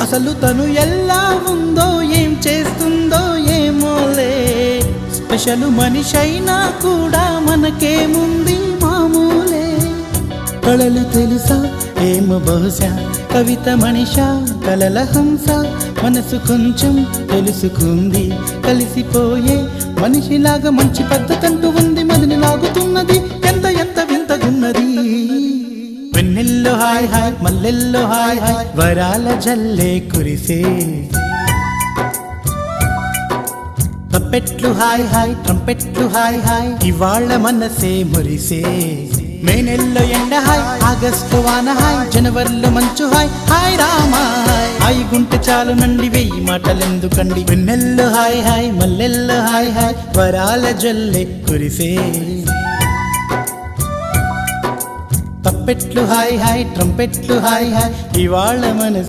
అసలు తను ఎలా ఉందో ఏం చేస్తుందో ఏమోలే, స్పెషల్ మనిషైనా కూడా మనకేముంది మామూలే. కళలు తెలుసా ఏమో బహుశా, కవిత మనిషా కలల హంస, మనసు కొంచెం తెలుసుకుంది కలిసిపోయే మనిషిలాగా. మంచి పద్ధతంటూ ఉంది, మదిని లాగుతున్నది, ఎంత ఎంత వింతగున్నది. వెన్నెల్లో హాయ్ హాయ్, మల్లెల్లో హాయ్ హాయ్, వరాల జల్లే కురిసే. తప్పెట్లు హాయ్ హాయ్, ట్రంపెట్లు హాయ్ హాయ్, ఇవాళ మనసే మురిసే. మే నెలలో ఎండ హాయ్, ఆగస్టు వాన హాయ్, జనవరిలో మంచు హాయ్, హాయ్ రామా హాయ్. హాయ్ గుంటె చాలు నండి, వెయ్యి మాటలెందుకండి. వెన్నెల్లో హాయ్ హాయ్, మల్లెల్లో హాయ్ హాయ్, వరాల జల్లె కురిసే. తప్పెట్లు హాయ్ హాయ్, ట్రంపెట్లు హాయ్ హాయ్, ఇవాళ మనసే